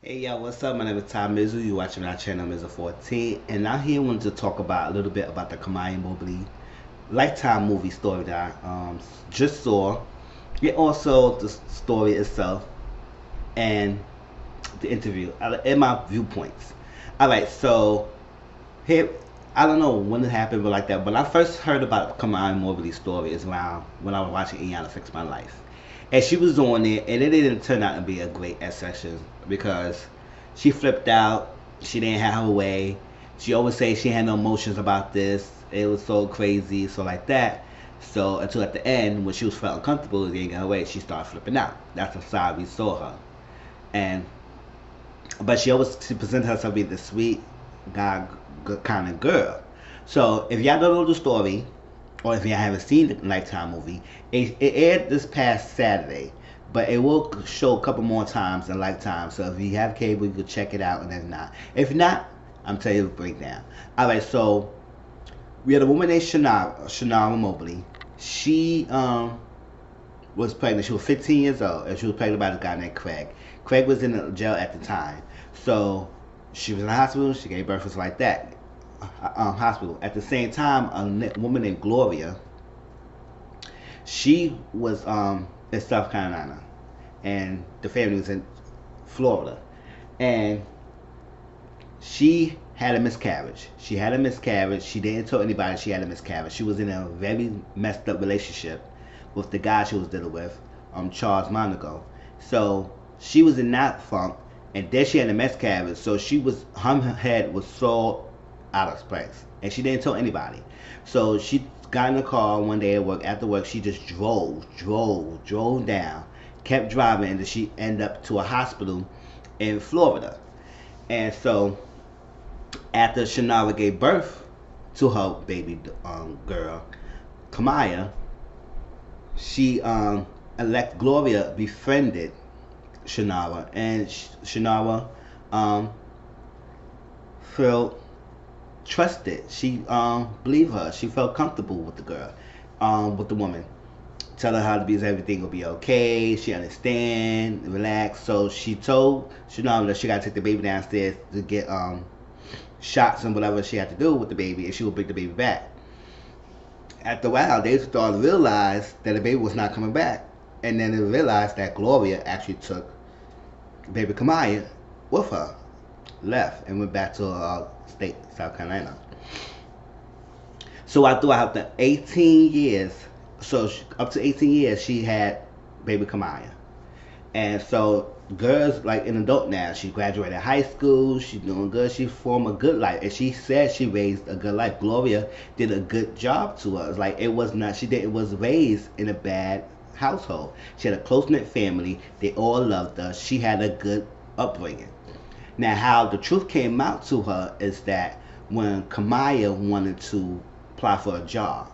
Hey yo, what's up? My name is Mizzle. You're watching my channel Mizzle 14, and I'm here wanted to talk about a little bit about the Kamiah Mobley Lifetime movie story that I just saw, and also the story itself and the interview and my viewpoints. All right, so here I don't know when it happened, but like that. When I first heard about Kamiah Mobley's story is around when I was watching Iana Fix My Life. And she was on it, and it didn't turn out to be a great session because she flipped out. She didn't have her way. She always say she had no emotions about this. It was so crazy, so like that. So until at the end, when she was felt uncomfortable, it didn't get her way. She started flipping out. That's the side we saw her, and but she presented herself to be the sweet, God kind of girl. So if y'all don't know the story, or if y'all haven't seen the Lifetime movie, it aired this past Saturday, but it will show a couple more times in Lifetime. So if you have cable, you can check it out, and if not, I'm telling you the breakdown. All right, so we had a woman named Kamiah Mobley. She was pregnant. She was 15 years old, and she was pregnant by this guy named Craig. Craig was in the jail at the time, so she was in the hospital. She gave birth, was like that. Hospital. At the same time, a woman named Gloria, she was in South Carolina, and the family was in Florida, and she had a miscarriage. She had a miscarriage. She didn't tell anybody she had a miscarriage. She was in a very messed up relationship with the guy she was dealing with, Charles Monaco. So she was in that funk, and then she had a miscarriage. So her head was so out of place, and she didn't tell anybody. So she got in the car one day at work. After work, she just drove down, kept driving, and she ended up to a hospital in Florida. And so after Shannara gave birth to her baby girl, Kamiah, she Gloria befriended Shannara, and Shannara felt trusted. She believed her. She felt comfortable with the girl, with the woman, telling her to be everything will be okay. She understand, relax. So she told Shannara that she got to take the baby downstairs to get shots and whatever she had to do with the baby, and she would bring the baby back. After a while, they started to realize that the baby was not coming back, and then they realized that Gloria actually took baby Kamiah with her, left, and went back to her state, South Carolina. So throughout the 18 years, up to 18 years, she had baby Kamiah. And so girls like an adult now, she graduated high school, she's doing good, she formed a good life, and she said she raised a good life. Gloria did a good job to us. Like it was not, she did, it was raised in a bad household. She had a close-knit family, they all loved her, she had a good upbringing. Now how the truth came out to her is that when Kamiah wanted to apply for a job,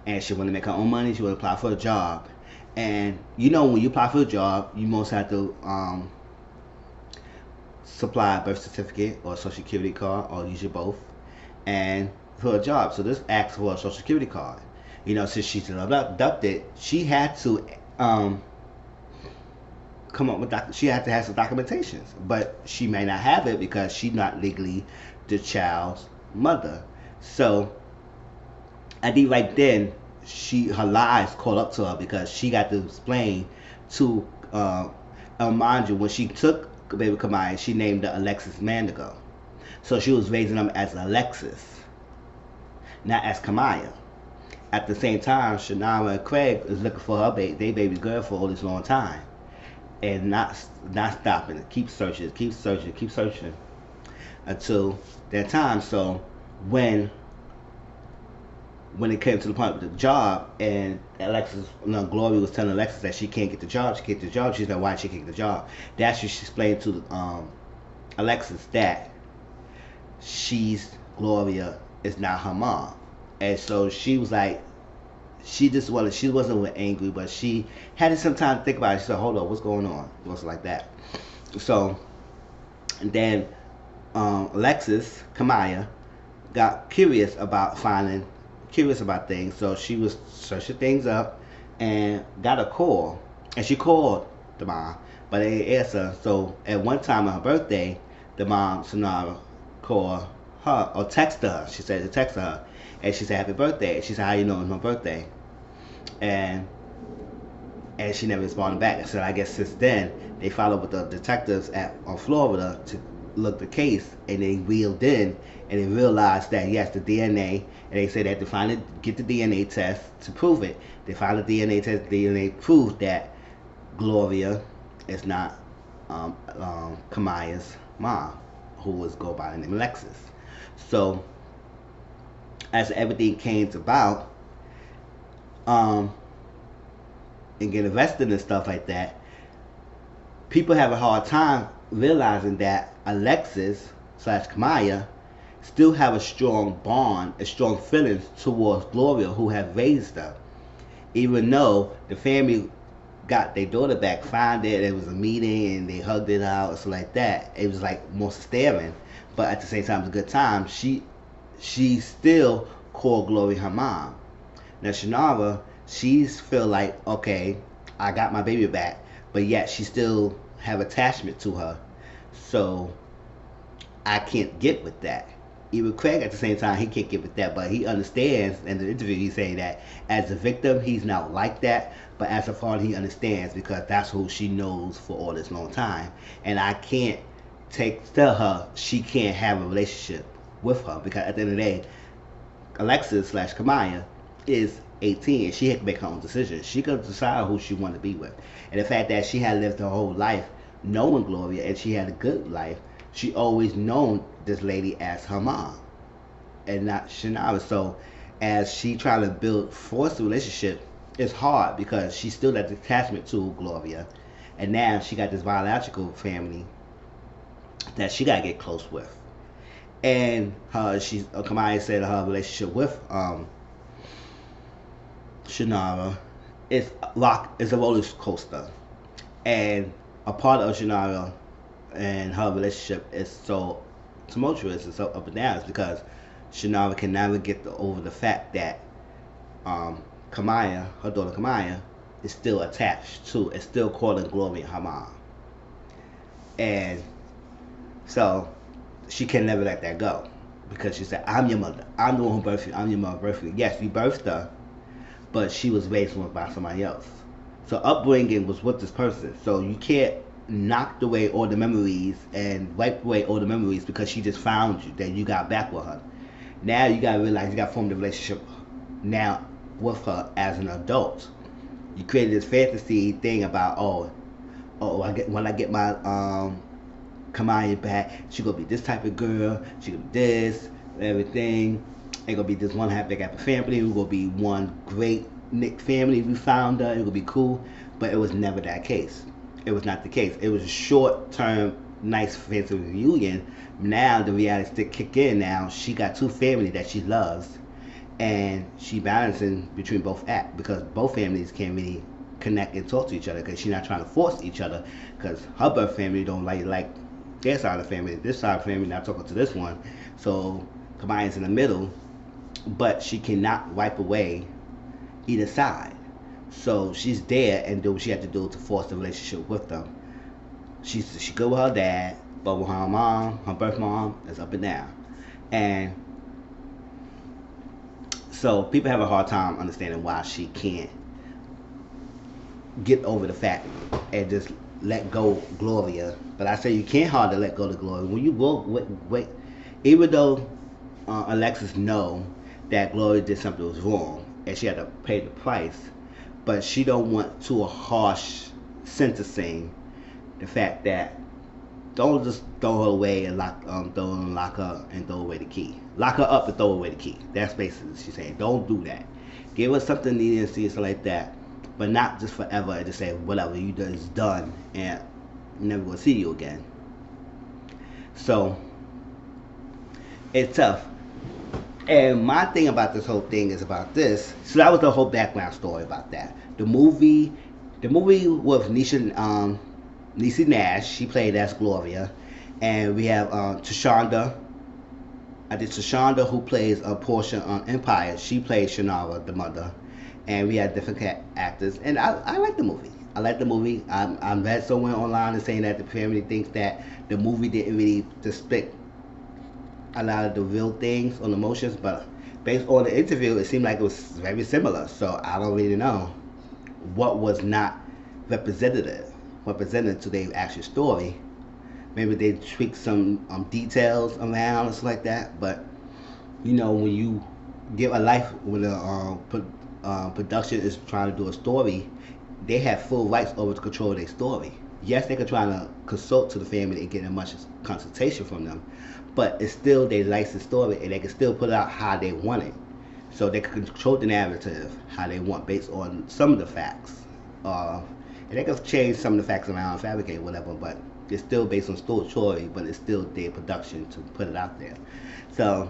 and she wanted to make her own money, she wanted to apply for a job, and you know when you apply for a job, you most have to supply a birth certificate or a social security card, or usually both, and for a job. So this asks for a social security card. You know, since she's abducted, she had to come up with she had to have some documentations, but she may not have it because she's not legally the child's mother. So I think right then her lies caught up to her because she got to explain to mind you, when she took baby Kamiah, she named her Alexis Mandigo. So she was raising them as Alexis, not as Kamiah. At the same time, Shannara and Craig is looking for her baby girl for all this long time, and not stopping. Keep searching until that time. So when it came to the point with the job, and Gloria was telling Alexis that she can't get the job, she's not why she can't get the job. That's what she explained to Alexis that Gloria is not her mom. And so she was like, she wasn't angry, but she had some time to think about it. She said, hold on, what's going on? It was like that. So, and then Alexis, Kamiah, got curious about things. So she was searching things up and got a call. And she called the mom but they didn't answer. So at one time on her birthday, the mom, Sonara, called her or texted her. She said to text her, and she said happy birthday. She said, how you know it's my birthday? And she never responded back. So I guess since then they followed with the detectives on Florida to look the case, and they wheeled in and they realized that yes, the DNA, and they said that to finally get the DNA test to prove it. They found the DNA test. DNA proved that Gloria is not Kamiah's mom, who was go by the name Alexis. So as everything came about, and get invested and stuff like that, people have a hard time realizing that Alexis slash Kamiah still have a strong bond, a strong feelings towards Gloria, who have raised her. Even though the family got their daughter back, found it, it was a meeting and they hugged it out, and stuff like that. It was like more staring, but at the same time, it was a good time. She still called Gloria her mom. Now Shannara, she's feel like, okay, I got my baby back, but yet she still have attachment to her, so I can't get with that. Even Craig at the same time, he can't get with that, but he understands. In the interview he's saying that as a victim he's not like that, but as a father he understands, because that's who she knows for all this long time, and I can't tell her she can't have a relationship with her, because at the end of the day, Alexis slash Kamiah is 18 and she had to make her own decisions. She could decide who she wanted to be with. And the fact that she had lived her whole life knowing Gloria and she had a good life, she always known this lady as her mom and not Shannara. So as she tried to force a relationship, it's hard because she still got attachment to Gloria, and now she got this biological family that she gotta get close with. And Kamiah said her relationship with Shannara is a roller coaster, and a part of Shannara and her relationship is so tumultuous and so up and down, is because Shannara can never get over the fact that Kamiah, her daughter Kamiah, is still attached to, is still calling Gloria her mom, and so she can never let that go, because she said, I'm your mother, I'm the one who birthed you, I'm your mother birthed you. Yes, you birthed her, but she was raised by somebody else. So upbringing was with this person. So you can't knock away all the memories and wipe away all the memories because she just found you, that you got back with her. Now you gotta realize you gotta form the relationship now with her as an adult. You created this fantasy thing about when I get my Kamiah back, she gonna be this type of girl, she gonna be this, everything. Ain't gonna be this one happy family. We're gonna be one great Nick family. We found her. It gonna be cool, but it was never that case. It was not the case. It was a short-term, nice, fancy reunion. Now the reality stick kick in. Now she got two families that she loves, and she balancing between both acts, because both families can't really connect and talk to each other, because she's not trying to force each other, because her birth family don't like their side of the family. This side of the family not talking to this one, so Kamiah's in the middle. But she cannot wipe away either side. So she's there and do what she had to do to force the relationship with them. She good with her dad, but with her mom, her birth mom, is up and down. And so people have a hard time understanding why she can't get over the fact and just let go Gloria. But I say you can't hardly let go of Gloria. When you wait, even though Alexis know that Gloria did something that was wrong and she had to pay the price, but she don't want to a harsh sentencing the fact that don't just throw her away and lock her and throw away the key. Lock her up and throw away the key. That's basically what she's saying. Don't do that. Give her something leniency and stuff like that, but not just forever and just say whatever you done is done and never gonna see you again. So it's tough. And my thing about this whole thing is about this. So that was the whole background story about that. The movie with Niecy Nash, she played as Gloria, and we have Tashonda. I did Tashonda, who plays Portia on Empire. She plays Shannara, the mother, and we had different actors. And I like the movie. I like the movie. I read somewhere online and saying that the family thinks that the movie didn't really depict a lot of the real things on emotions, but based on the interview, it seemed like it was very similar. So I don't really know what was not represented to their actual story. Maybe they tweaked some details around and stuff like that. But you know, when you give a life, when a production is trying to do a story, they have full rights over to control their story. Yes, they could try to consult to the family and get as much consultation from them, but it's still their licensed story, and they can still put it out how they want it. So they can control the narrative how they want based on some of the facts. And they can change some of the facts around, fabricate whatever, but it's still based on story, but it's still their production to put it out there. So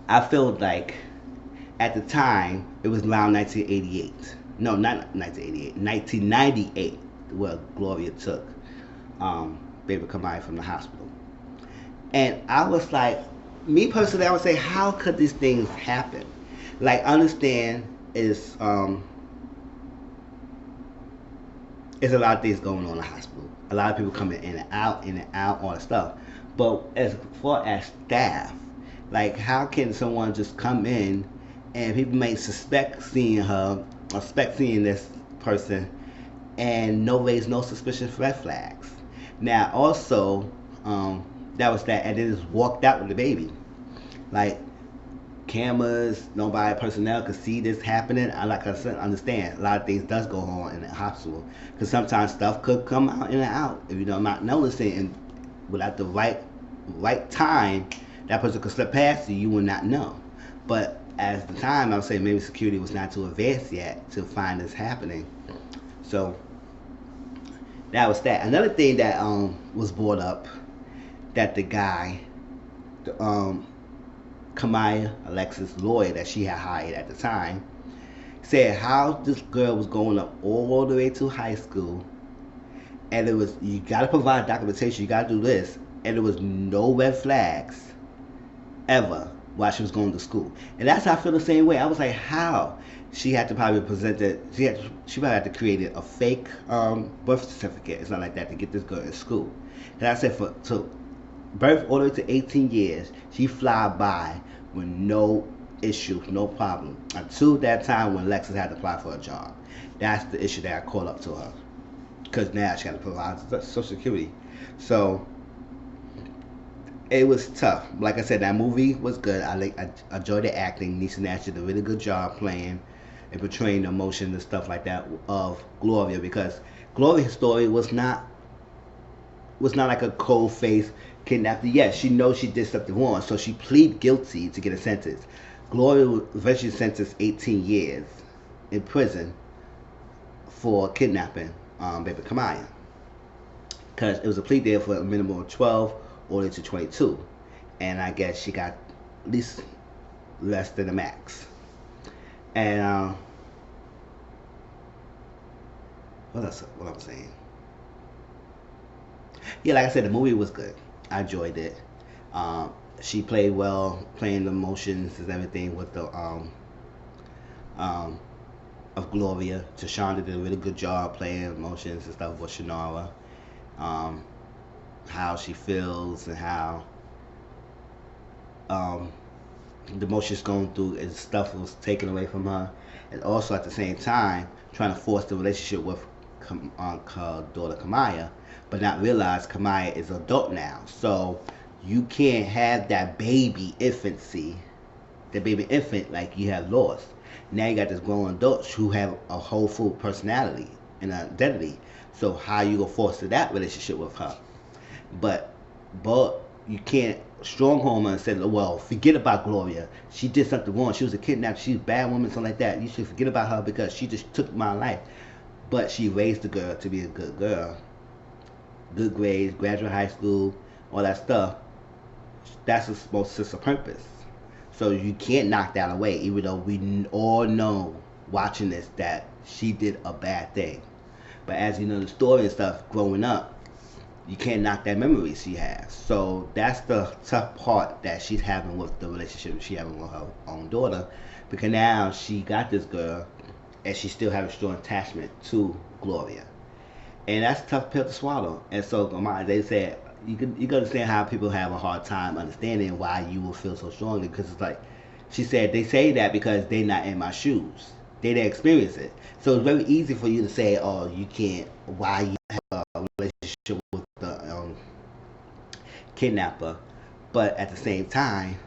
I feel like at the time it was around 1988. No, not 1988, 1998, where Gloria took baby Kamiah from the hospital. And I was like, me personally, I would say, how could these things happen? Like, understand is there's a lot of things going on in the hospital. A lot of people coming in and out, all that stuff. But as far as staff, like, how can someone just come in and people may suspect seeing her, or suspect seeing this person, and raise no suspicious red flags? Now, also, that was that, and then just walked out with the baby. Like, cameras, nobody, personnel could see this happening. I like I said, understand a lot of things does go on in the hospital, because sometimes stuff could come out in and out if you're not noticing, and without the right time, that person could slip past you. You would not know. But at the time, I would say maybe security was not too advanced yet to find this happening. So that was that. Another thing that was brought up, that the guy, Kamiah Alexis' lawyer that she had hired at the time, said how this girl was going up all the way to high school, and it was, you got to provide documentation, you got to do this, and there was no red flags ever while she was going to school. And that's how I feel the same way. I was like, how? She had to probably present it, she probably had to create a fake birth certificate, it's not like that, to get this girl in school. And I said, to birth all the way to 18 years, she fly by with no issues, no problem, until that time when Lexus had to apply for a job. That's the issue that I called up to her, because now she got to provide Social Security. So it was tough. Like I said, that movie was good. I enjoyed the acting. Niecy Nash did a really good job playing and portraying the emotion and stuff like that of Gloria, because Gloria's story was not like a cold face kidnapper. Yes, she knows she did something wrong, so she pleaded guilty to get a sentence. Gloria was eventually sentenced 18 years in prison for kidnapping baby Kamiah, because it was a plea deal for a minimum of 12 all the way to 22, and I guess she got at least less than the max. And what else? What I'm saying? Yeah, like I said, the movie was good. I enjoyed it. She played well, playing the emotions and everything with the of Gloria. Tashonda did a really good job playing emotions and stuff with Shannara. How she feels and how the emotions going through and stuff was taken away from her, and also at the same time trying to force the relationship with her daughter Kamiah, but not realize Kamiah is an adult now. So you can't have that baby infancy, the baby infant, like you have lost. Now you got this grown adults who have a whole full personality and identity. So how you gonna foster that relationship with her? But you can't stronghold her and say, well, forget about Gloria. She did something wrong. She was a kidnapper. She's a bad woman, something like that. You should forget about her because she just took my life. But she raised the girl to be a good girl. Good grades, graduate high school, all that stuff. That's supposed to serve a purpose. So you can't knock that away, even though we all know, watching this, that she did a bad thing. But as you know the story and stuff, growing up, you can't knock that memory she has. So that's the tough part that she's having with the relationship she's having with her own daughter, because now she got this girl, and she still has a strong attachment to Gloria. And that's a tough pill to swallow. And so they said you can understand how people have a hard time understanding why you will feel so strongly, because it's like she said they say that because they're not in my shoes. They didn't experience it. So it's very easy for you to say, oh, you can't, why you have a relationship with the kidnapper. But at the same time,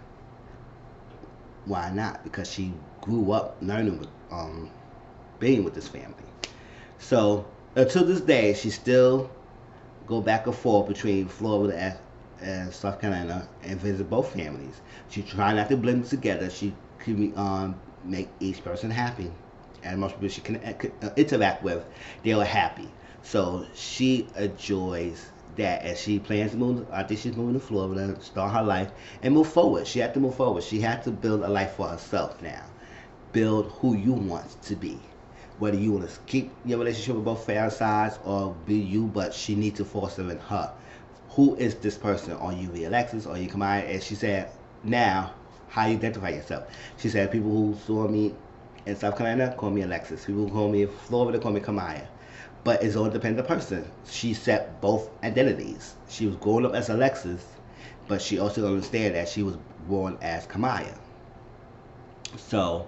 why not? Because she grew up learning with, being with this family. So until this day, she still go back and forth between Florida and South Carolina and visit both families. She try not to blend them together. She can make each person happy. And most people she can interact with, they are happy. So she enjoys that, as she plans to move. I think she's moving to Florida, start her life, and move forward. She had to move forward. She had to build a life for herself now. Build who you want to be. Whether you want to keep your relationship with both family sides or be you, but she needs to foster in her. Who is this person? Are you the Alexis? Are you Kamiah? And she said, now, how you identify yourself? She said, people who saw me in South Carolina call me Alexis. People who call me in Florida call me Kamiah. But it's all dependent on the person. She set both identities. She was growing up as Alexis, but she also understand that she was born as Kamiah. So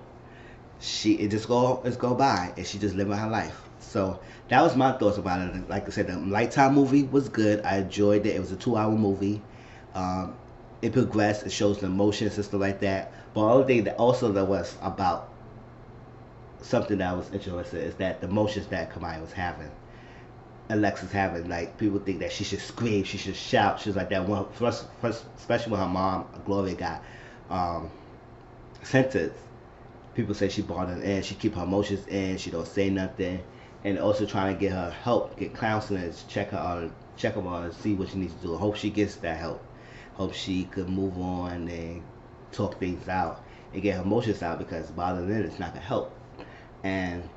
it's go by, and she just living her life. So that was my thoughts about it. Like I said, the Lifetime movie was good. I enjoyed it. It was a 2-hour movie. It progressed. It shows the emotions and stuff like that. But the only thing that also that was about something that I was interested in is that the emotions that Kamiah was having, Alexis having. Like, people think that she should scream, she should shout. She's like that one, first, especially when her mom Gloria got sentenced. People say she brought it in. She keep her emotions in. She don't say nothing, and also trying to get her help, get counseling, check her on, and see what she needs to do. I hope she gets that help. Hope she could move on and talk things out and get her emotions out, because bothering it is not gonna help. And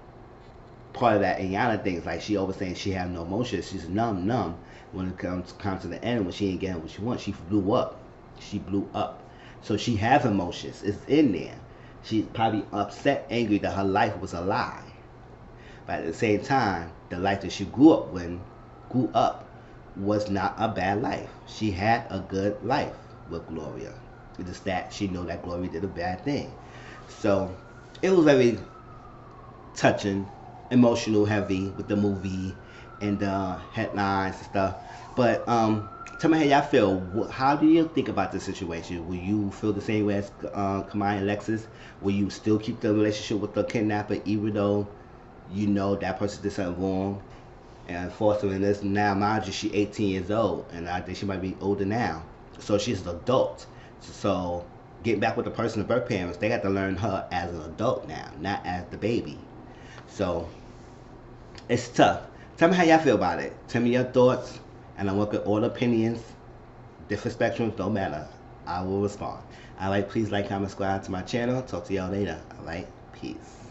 part of that Iyanla thing is like she always saying she have no emotions. She's numb. When it comes to the end, when she ain't getting what she wants, she blew up. She blew up. So she has emotions. It's in there. She's probably upset, angry that her life was a lie. But at the same time, the life that she grew up was not a bad life. She had a good life with Gloria. It's just that she know that Gloria did a bad thing. So it was very touching, emotional, heavy with the movie and the headlines and stuff. But tell me how y'all feel. How do you think about this situation? Will you feel the same way as Kamiah and Alexis? Will you still keep the relationship with the kidnapper even though you know that person did something wrong? And fostering this now, mind you, she's 18 years old, and I think she might be older now. So she's an adult. So getting back with the person, the birth parents, they got to learn her as an adult now, not as the baby. So it's tough. Tell me how y'all feel about it. Tell me your thoughts, and I look at all opinions. Different spectrums, don't matter. I will respond. Alright, please like, comment, subscribe to my channel. Talk to y'all later. Alright, peace.